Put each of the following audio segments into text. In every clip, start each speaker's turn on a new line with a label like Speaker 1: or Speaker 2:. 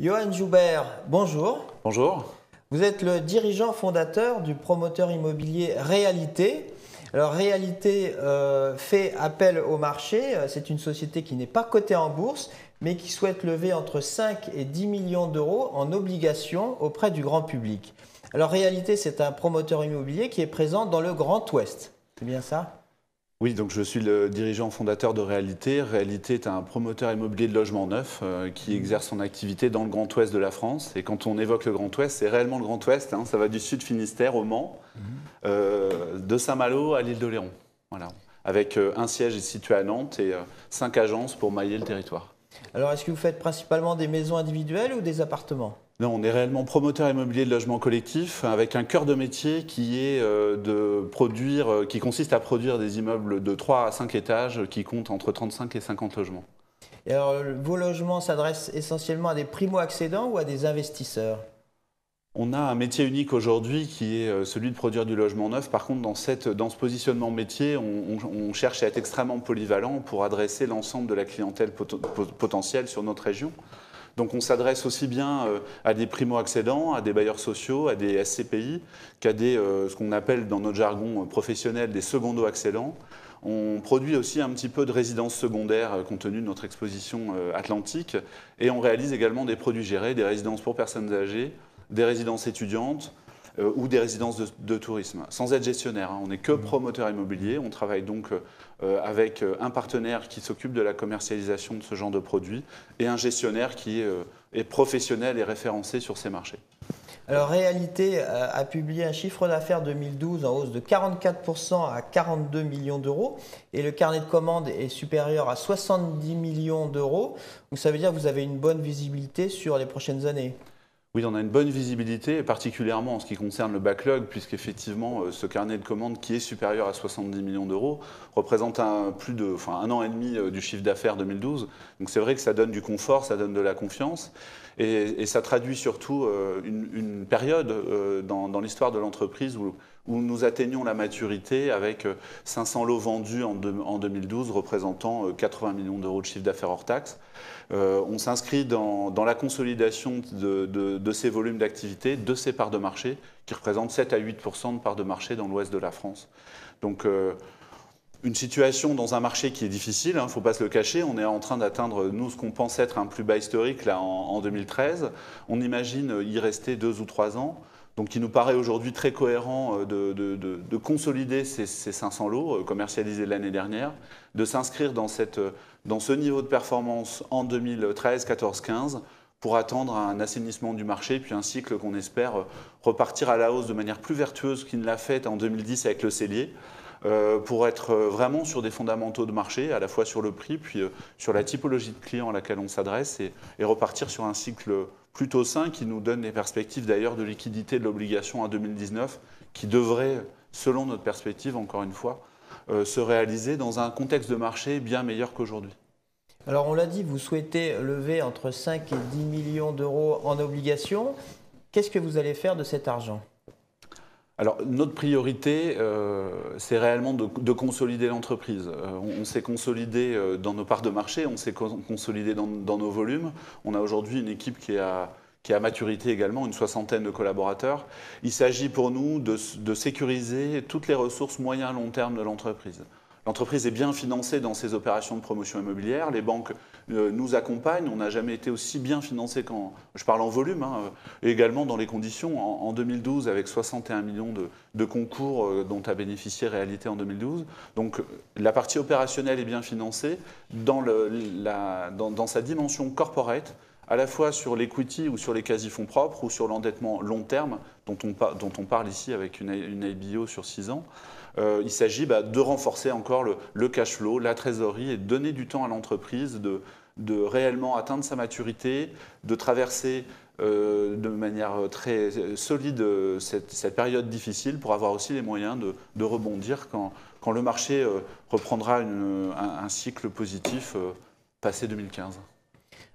Speaker 1: Johan Joubert, bonjour.
Speaker 2: Bonjour.
Speaker 1: Vous êtes le dirigeant fondateur du promoteur immobilier Réalité. Alors Réalité fait appel au marché. C'est une société qui n'est pas cotée en bourse, mais qui souhaite lever entre 5 et 10 millions d'euros en obligations auprès du grand public. Alors Réalité, c'est un promoteur immobilier qui est présent dans le Grand Ouest. C'est bien ça ?
Speaker 2: Oui, donc je suis le dirigeant fondateur de Réalité. Réalité est un promoteur immobilier de logement neuf qui exerce son activité dans le Grand Ouest de la France. Et quand on évoque le Grand Ouest, c'est réellement le Grand Ouest. Ça va du sud Finistère au Mans, de Saint-Malo à l'île d'Oléron. Voilà. Avec un siège situé à Nantes et 5 agences pour mailler le territoire.
Speaker 1: Alors est-ce que vous faites principalement des maisons individuelles ou des appartements ?
Speaker 2: Non, on est réellement promoteur immobilier de logement collectif avec un cœur de métier qui est qui consiste à produire des immeubles de 3 à 5 étages qui comptent entre 35 et 50 logements.
Speaker 1: Et alors, vos logements s'adressent essentiellement à des primo-accédants ou à des investisseurs ?
Speaker 2: On a un métier unique aujourd'hui qui est celui de produire du logement neuf. Par contre, dans ce positionnement métier, on cherche à être extrêmement polyvalent pour adresser l'ensemble de la clientèle potentielle sur notre région. Donc on s'adresse aussi bien à des primo-accédants, à des bailleurs sociaux, à des SCPI, qu'à ce qu'on appelle dans notre jargon professionnel des secondo-accédants. On produit aussi un petit peu de résidences secondaires compte tenu de notre exposition atlantique. Et on réalise également des produits gérés, des résidences pour personnes âgées, des résidences étudiantes ou des résidences de tourisme, sans être gestionnaire. On n'est que promoteur immobilier. On travaille donc avec un partenaire qui s'occupe de la commercialisation de ce genre de produits et un gestionnaire qui est professionnel et référencé sur ces marchés.
Speaker 1: Alors Réalité a publié un chiffre d'affaires 2012 en hausse de 44% à 42 millions d'euros et le carnet de commandes est supérieur à 70 millions d'euros. Donc ça veut dire que vous avez une bonne visibilité sur les prochaines années.
Speaker 2: Oui, on a une bonne visibilité, particulièrement en ce qui concerne le backlog, puisqu'effectivement, ce carnet de commandes qui est supérieur à 70 millions d'euros représente un an et demi du chiffre d'affaires 2012. Donc c'est vrai que ça donne du confort, ça donne de la confiance, et ça traduit surtout une période dans l'histoire de l'entreprise où nous atteignons la maturité avec 500 lots vendus en 2012 représentant 80 millions d'euros de chiffre d'affaires hors taxes. On s'inscrit dans la consolidation de ces volumes d'activité, de ces parts de marché, qui représentent 7 à 8% de parts de marché dans l'ouest de la France. Donc une situation dans un marché qui est difficile, il ne faut pas se le cacher. On est en train d'atteindre, nous, ce qu'on pense être un plus bas historique là, en 2013. On imagine y rester 2 ou 3 ans. Donc il nous paraît aujourd'hui très cohérent de consolider ces 500 lots commercialisés l'année dernière, de s'inscrire dans ce niveau de performance en 2013, 14, 15 pour attendre un assainissement du marché, puis un cycle qu'on espère repartir à la hausse de manière plus vertueuse qu'il ne l'a fait en 2010 avec le cellier, pour être vraiment sur des fondamentaux de marché, à la fois sur le prix, puis sur la typologie de clients à laquelle on s'adresse, et repartir sur un cycle plutôt sain qui nous donne des perspectives d'ailleurs de liquidité de l'obligation en 2019, qui devrait, selon notre perspective, encore une fois, se réaliser dans un contexte de marché bien meilleur qu'aujourd'hui.
Speaker 1: Alors on l'a dit, vous souhaitez lever entre 5 et 10 millions d'euros en obligations. Qu'est-ce que vous allez faire de cet argent ?
Speaker 2: Alors, notre priorité, c'est réellement de consolider l'entreprise. On s'est consolidé dans nos parts de marché, on s'est consolidé dans nos volumes. On a aujourd'hui une équipe qui est à maturité également, une 60aine de collaborateurs. Il s'agit pour nous de sécuriser toutes les ressources moyen à long terme de l'entreprise. L'entreprise est bien financée dans ses opérations de promotion immobilière. Les banques nous accompagnent. On n'a jamais été aussi bien financé je parle en volume, et également dans les conditions. En 2012, avec 61 millions de concours dont a bénéficié Réalité en 2012. Donc la partie opérationnelle est bien financée dans sa dimension corporate, à la fois sur l'equity ou sur les quasi-fonds propres ou sur l'endettement long terme dont on parle ici avec une IBO sur 6 ans. Il s'agit de renforcer encore le cash flow, la trésorerie et de donner du temps à l'entreprise de réellement atteindre sa maturité, de traverser de manière très solide cette période difficile pour avoir aussi les moyens de rebondir quand le marché reprendra un cycle positif passé 2015.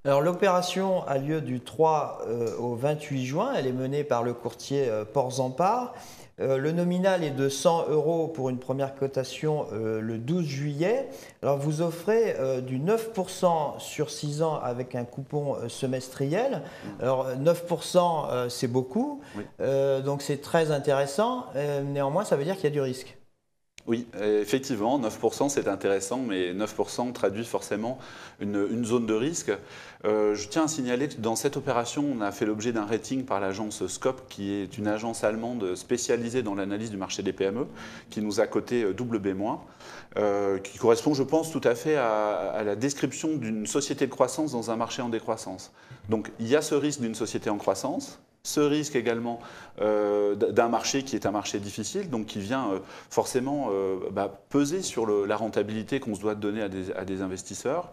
Speaker 1: Alors l'opération a lieu du 3 au 28 juin. Elle est menée par le courtier Ports en Part. Le nominal est de 100 € pour une première cotation le 12 juillet. Alors vous offrez du 9% sur 6 ans avec un coupon semestriel. Alors 9% c'est beaucoup,
Speaker 2: Oui.
Speaker 1: donc c'est très intéressant. Néanmoins ça veut dire qu'il y a du risque.
Speaker 2: Oui, effectivement, 9% c'est intéressant, mais 9% traduit forcément une zone de risque. Je tiens à signaler que dans cette opération, on a fait l'objet d'un rating par l'agence Scope, qui est une agence allemande spécialisée dans l'analyse du marché des PME, qui nous a coté BB-, qui correspond, je pense, tout à fait à la description d'une société de croissance dans un marché en décroissance. Donc il y a ce risque d'une société en croissance, ce risque également d'un marché qui est un marché difficile, donc qui vient forcément peser sur la rentabilité qu'on se doit donner à des investisseurs.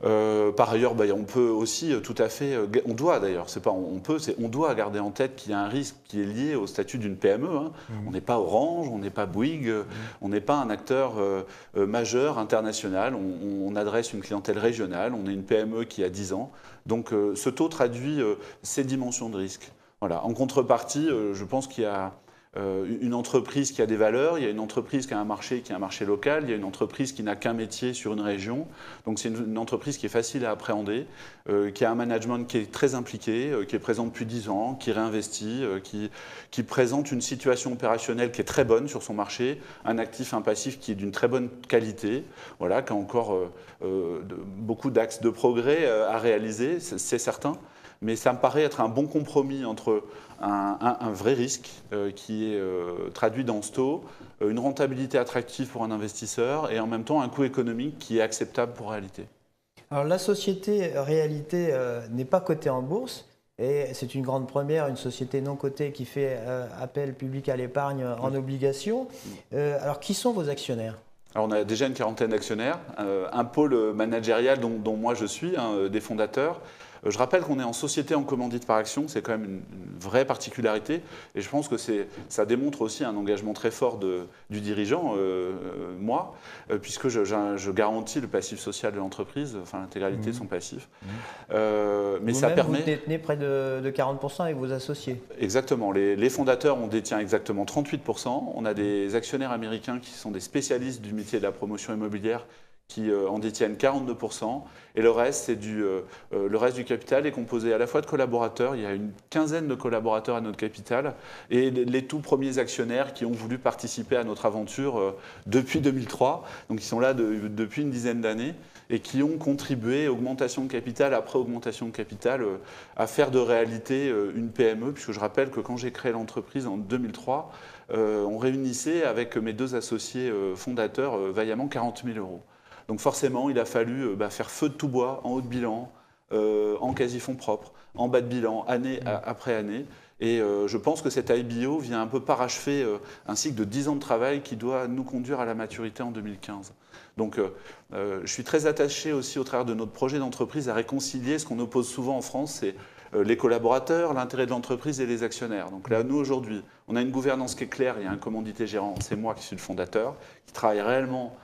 Speaker 2: Par ailleurs, on peut aussi tout à fait, on doit d'ailleurs, c'est pas on peut, c'est on doit garder en tête qu'il y a un risque qui est lié au statut d'une PME. Hein. On n'est pas Orange, on n'est pas Bouygues, on n'est pas un acteur majeur international, on adresse une clientèle régionale, on est une PME qui a 10 ans. Donc ce taux traduit ces dimensions de risque. Voilà. En contrepartie, je pense qu'il y a une entreprise qui a des valeurs, il y a une entreprise qui a un marché local, il y a une entreprise qui n'a qu'un métier sur une région. Donc c'est une entreprise qui est facile à appréhender, qui a un management qui est très impliqué, qui est présent depuis 10 ans, qui réinvestit, qui présente une situation opérationnelle qui est très bonne sur son marché, un actif, un passif qui est d'une très bonne qualité, voilà, qui a encore beaucoup d'axes de progrès à réaliser, c'est certain. Mais ça me paraît être un bon compromis entre un vrai risque qui est traduit dans ce taux, une rentabilité attractive pour un investisseur et en même temps un coût économique qui est acceptable pour réalité.
Speaker 1: Alors la société Réalité n'est pas cotée en bourse et c'est une grande première, une société non cotée qui fait appel public à l'épargne en obligation. Alors qui sont vos actionnaires ?
Speaker 2: Alors on a déjà une quarantaine d'actionnaires, un pôle managérial dont moi je suis, des fondateurs. Je rappelle qu'on est en société en commandite par action, c'est quand même une vraie particularité et je pense que ça démontre aussi un engagement très fort du dirigeant, moi, puisque je garantis le passif social de l'entreprise, enfin l'intégralité de son passif. Mais ça permet...
Speaker 1: Vous détenez près de 40% avec vos associés.
Speaker 2: Exactement, les fondateurs, on détient exactement 38%. On a des actionnaires américains qui sont des spécialistes du métier de la promotion immobilière qui en détiennent 42%. Et le reste, le reste du capital est composé à la fois de collaborateurs. Il y a une quinzaine de collaborateurs à notre capital et les tout premiers actionnaires qui ont voulu participer à notre aventure depuis 2003. Donc ils sont là depuis une dizaine d'années et qui ont contribué, augmentation de capital après augmentation de capital, à faire de Réalité une PME. Puisque je rappelle que quand j'ai créé l'entreprise en 2003, on réunissait avec mes deux associés fondateurs vaillamment 40 000 €. Donc forcément, il a fallu faire feu de tout bois, en haut de bilan, en quasi-fonds propres, en bas de bilan, année après année. Et je pense que cet IBO vient un peu parachever un cycle de 10 ans de travail qui doit nous conduire à la maturité en 2015. Donc je suis très attaché aussi au travers de notre projet d'entreprise à réconcilier ce qu'on oppose souvent en France, c'est les collaborateurs, l'intérêt de l'entreprise et les actionnaires. Donc là, nous aujourd'hui, on a une gouvernance qui est claire, il y a un commandité gérant, c'est moi qui suis le fondateur, qui travaille réellement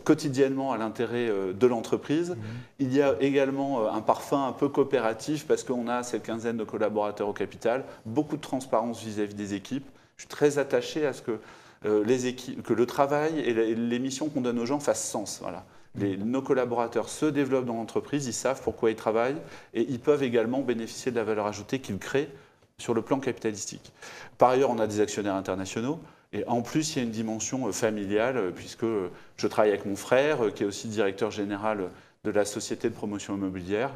Speaker 2: quotidiennement à l'intérêt de l'entreprise. Il y a également un parfum un peu coopératif parce qu'on a cette quinzaine de collaborateurs au capital, beaucoup de transparence vis-à-vis des équipes. Je suis très attaché à ce que, que le travail et les missions qu'on donne aux gens fassent sens. Voilà. Nos collaborateurs se développent dans l'entreprise, ils savent pourquoi ils travaillent et ils peuvent également bénéficier de la valeur ajoutée qu'ils créent sur le plan capitalistique. Par ailleurs, on a des actionnaires internationaux. Et en plus, il y a une dimension familiale, puisque je travaille avec mon frère, qui est aussi directeur général de la société de promotion immobilière.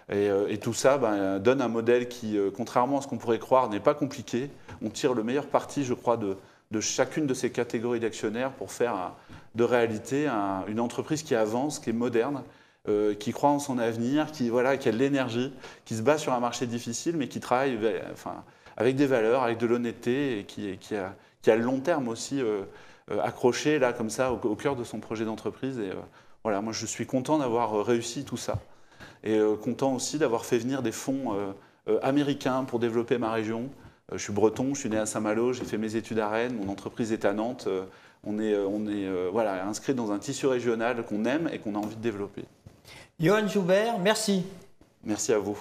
Speaker 2: Et tout ça donne un modèle qui, contrairement à ce qu'on pourrait croire, n'est pas compliqué. On tire le meilleur parti, je crois, de chacune de ces catégories d'actionnaires pour faire de Réalité une entreprise qui avance, qui est moderne, qui croit en son avenir, qui a de l'énergie, qui se bat sur un marché difficile, mais qui travaille avec des valeurs, avec de l'honnêteté et qui a le long terme aussi accroché là comme ça au cœur de son projet d'entreprise. Et voilà, moi je suis content d'avoir réussi tout ça et content aussi d'avoir fait venir des fonds américains pour développer ma région. Je suis breton, je suis né à Saint-Malo, j'ai fait mes études à Rennes, mon entreprise est à Nantes. On est inscrit dans un tissu régional qu'on aime et qu'on a envie de développer.
Speaker 1: Johan Joubert, merci.
Speaker 2: Merci à vous.